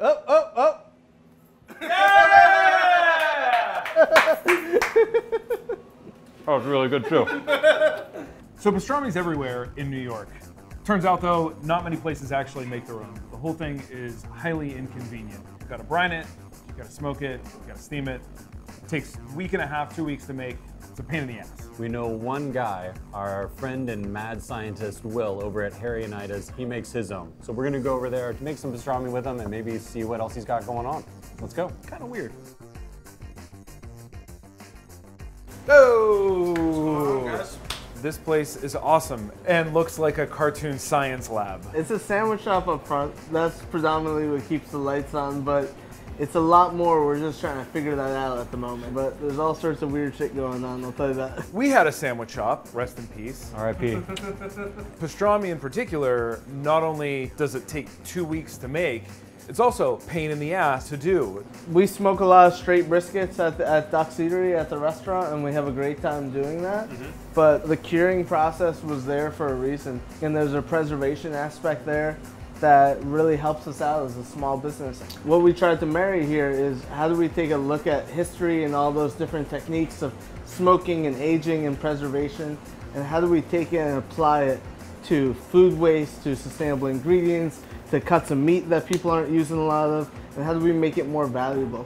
Oh, oh, oh. Oh, it's really good too. So pastrami's everywhere in New York. Turns out though, not many places actually make their own. The whole thing is highly inconvenient. You've got to brine it, you've got to smoke it, you've got to steam it. It takes a week and a half, 2 weeks to make. It's a pain in the ass. We know one guy, our friend and mad scientist Will over at Harry and Ida's. He makes his own. So we're gonna go over there to make some pastrami with him and maybe see what else he's got going on. Let's go. Kind of weird. Oh! This place is awesome and looks like a cartoon science lab. It's a sandwich shop up front. That's predominantly what keeps the lights on, but it's a lot more. We're just trying to figure that out at the moment. But there's all sorts of weird shit going on, I'll tell you that. We had a sandwich shop, rest in peace. R.I.P. Pastrami in particular, not only does it take 2 weeks to make, it's also pain in the ass to do. We smoke a lot of straight briskets at Duck's Eatery at the restaurant, and we have a great time doing that. But the curing process was there for a reason, and there's a preservation aspect there that really helps us out as a small business. What we tried to marry here is how do we take a look at history and all those different techniques of smoking and aging and preservation, and how do we take it and apply it to food waste, to sustainable ingredients, to cuts of meat that people aren't using a lot of, and how do we make it more valuable?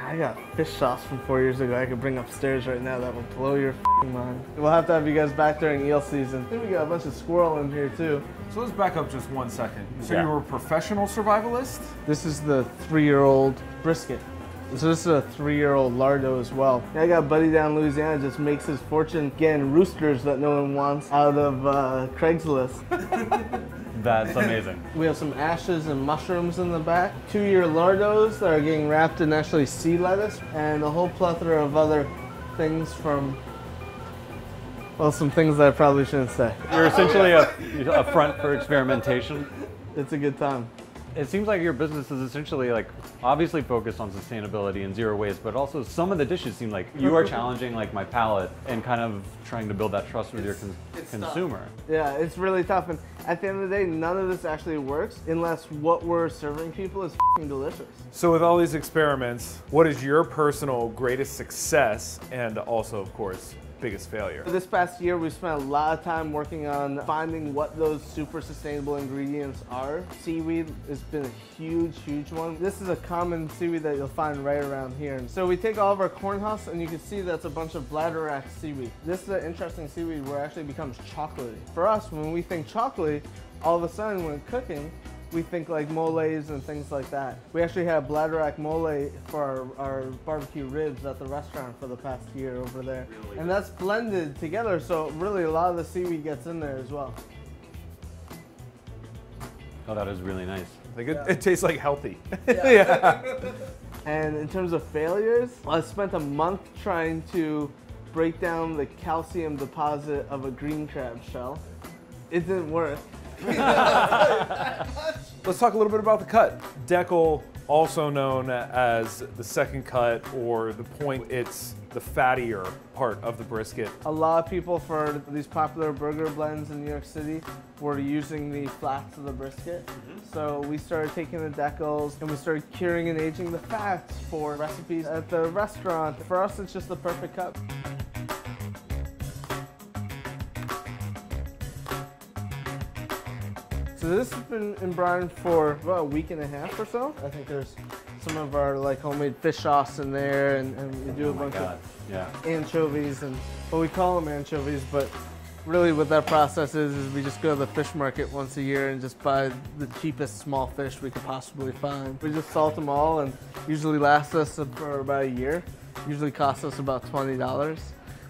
I got fish sauce from 4 years ago I could bring upstairs right now that will blow your mind. We'll have to have you guys back during eel season. I think we got a bunch of squirrel in here too. So let's back up just 1 second. So Yeah. you were a professional survivalist? This is the 3-year-old brisket. So this is a 3-year-old lardo as well. I got a buddy down in Louisiana just makes his fortune getting roosters that no one wants out of Craigslist. That's amazing. We have some ashes and mushrooms in the back. 2-year lardos that are getting wrapped in actually sea lettuce, and a whole plethora of other things from, well, some things that I probably shouldn't say. You're essentially a front for experimentation. It's a good time. It seems like your business is essentially like obviously focused on sustainability and zero waste, but also some of the dishes seem like you are challenging like my palate and kind of trying to build that trust with your consumer. Yeah, it's really tough, and at the end of the day, none of this actually works unless what we're serving people is f***ing delicious. So with all these experiments, what is your personal greatest success and also, of course, biggest failure? This past year, we've spent a lot of time working on finding what those super sustainable ingredients are. Seaweed has been a huge, huge one. This is a common seaweed that you'll find right around here. So we take all of our corn husks, and you can see that's a bunch of bladderwrack seaweed. This is an interesting seaweed where it actually becomes chocolatey. For us, when we think chocolatey, all of a sudden when cooking, we think like moles and things like that. We actually had bladderwrack mole for our barbecue ribs at the restaurant for the past year over there. Really? And that's blended together, so really a lot of the seaweed gets in there as well. Oh, that is really nice. Like it tastes like healthy. Yeah. And in terms of failures, I spent a month trying to break down the calcium deposit of a green crab shell. It didn't work. Let's talk a little bit about the cut. Deckle, also known as the second cut or the point, it's the fattier part of the brisket. A lot of people for these popular burger blends in New York City were using the flats of the brisket. So we started taking the deckles and we started curing and aging the fats for recipes at the restaurant. For us, it's just the perfect cut. So this has been in brine for about a week and a half or so. I think there's some of our like homemade fish sauce in there, and we do a bunch of anchovies, and well, we call them anchovies, but really what that process is we just go to the fish market once a year and just buy the cheapest small fish we could possibly find. We just salt them all, and usually lasts us for about a year. Usually costs us about $20.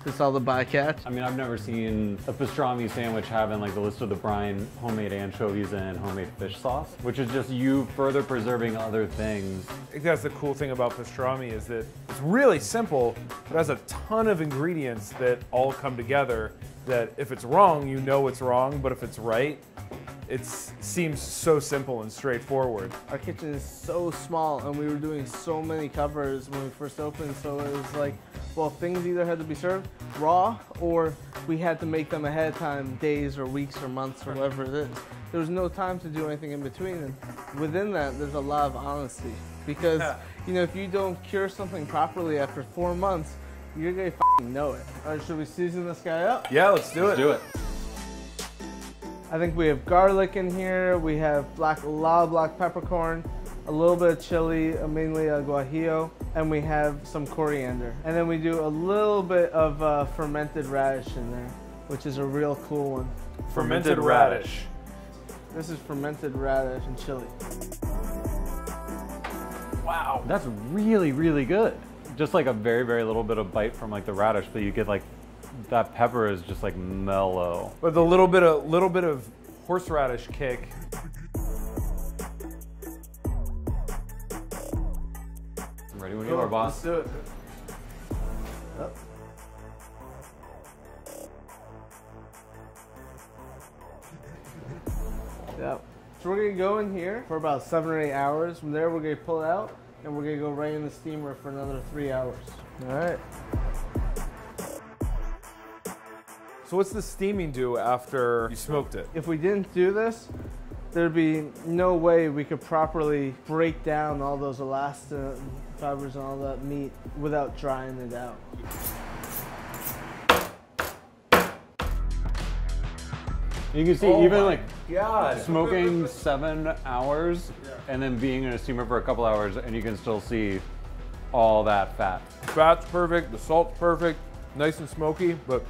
It's all the bycatch. I mean, I've never seen a pastrami sandwich having like the list of the brine, homemade anchovies, and homemade fish sauce, which is just you further preserving other things. I think that's the cool thing about pastrami is that it's really simple, but it has a ton of ingredients that all come together that if it's wrong, you know it's wrong, but if it's right, it seems so simple and straightforward. Our kitchen is so small and we were doing so many covers when we first opened, so it was like, well, things either had to be served raw or we had to make them ahead of time, days or weeks or months or whatever it is. there was no time to do anything in between. And within that, there's a lot of honesty. Because, you know, if you don't cure something properly after 4 months, you're gonna f***ing know it. All right, should we season this guy up? Yeah, let's do it. Let's do it. I think we have garlic in here. We have a lot of black peppercorn, a little bit of chili, mainly guajillo, and we have some coriander. And then we do a little bit of fermented radish in there, which is a real cool one. Fermented radish. This is fermented radish and chili. Wow. That's really, really good. Just like a very, very little bit of bite from like the radish, but you get like that pepper is just like mellow. With a little bit of horseradish kick. Ready when you are, boss. Let's do it. Yep. Yep. So we're gonna go in here for about 7 or 8 hours. From there, we're gonna pull it out, and we're gonna go right in the steamer for another 3 hours. All right. So what's the steaming do after you smoked it? If we didn't do this, there'd be no way we could properly break down all those elastin fibers and all that meat without drying it out. You can see Oh even my like God. smoking 7 hours and then being in a steamer for a couple hours, and you can still see all that fat. Fat's perfect, the salt's perfect, nice and smoky, but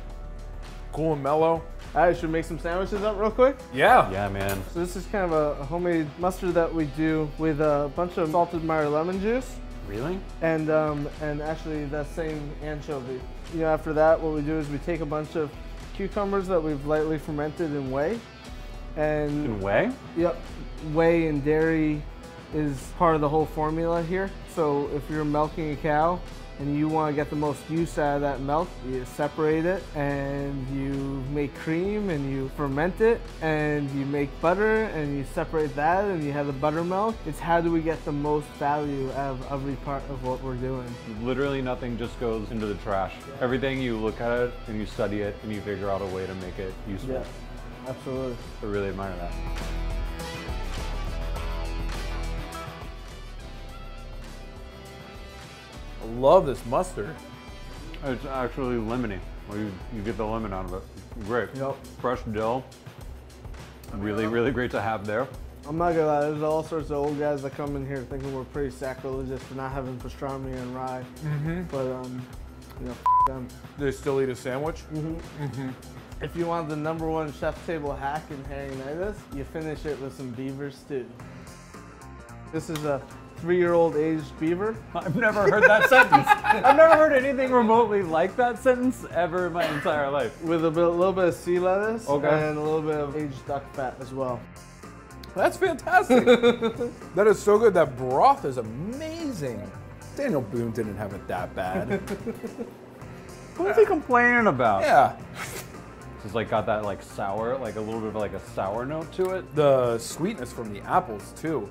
cool and mellow. All right, should we make some sandwiches up real quick? Yeah. Yeah, man. So this is kind of a homemade mustard that we do with a bunch of salted Meyer lemon juice Really? and actually that same anchovy. You know, after that, what we do is we take a bunch of cucumbers that we've lightly fermented in whey, and In whey? yep, whey and dairy is part of the whole formula here. So if you're milking a cow and you want to get the most use out of that milk, you separate it and you make cream and you ferment it and you make butter and you separate that and you have the buttermilk. It's how do we get the most value out of every part of what we're doing. Literally nothing just goes into the trash. Everything, you look at it and you study it and you figure out a way to make it useful. Yeah, absolutely. I really admire that. I love this mustard. It's actually lemony. Well, you get the lemon out of it. Great. Yep. Fresh dill. Really, really great to have there. I'm not gonna lie, there's all sorts of old guys that come in here thinking we're pretty sacrilegious for not having pastrami and rye. But you know, them. Do they still eat a sandwich? If you want the #1 chef table hack in Harry-nitis, you finish it with some beaver stew. This is a 3-year-old aged beaver. I've never heard that sentence. I've never heard anything remotely like that sentence ever in my entire life. With a little bit of sea lettuce Okay. and a little bit of aged duck fat as well. That's fantastic. That is so good. That broth is amazing. Daniel Boone didn't have it that bad. What's he complaining about? Yeah. It's like got that like sour, like a little bit of like a sour note to it. The sweetness from the apples too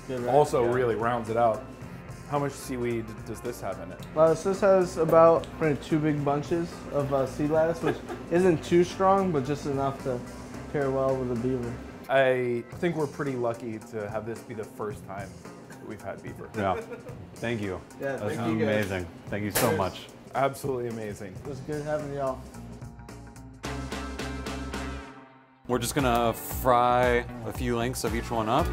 Good, right? also Yeah. really rounds it out. How much seaweed does this have in it? So this has about 2 big bunches of sea lettuce, which isn't too strong, but just enough to pair well with the beaver. I think we're pretty lucky to have this be the first time that we've had beaver. Yeah. Thank you. Yeah, That's thank you guys. amazing. Thank you so much. Absolutely amazing. It was good having y'all. We're just gonna fry a few lengths of each one up.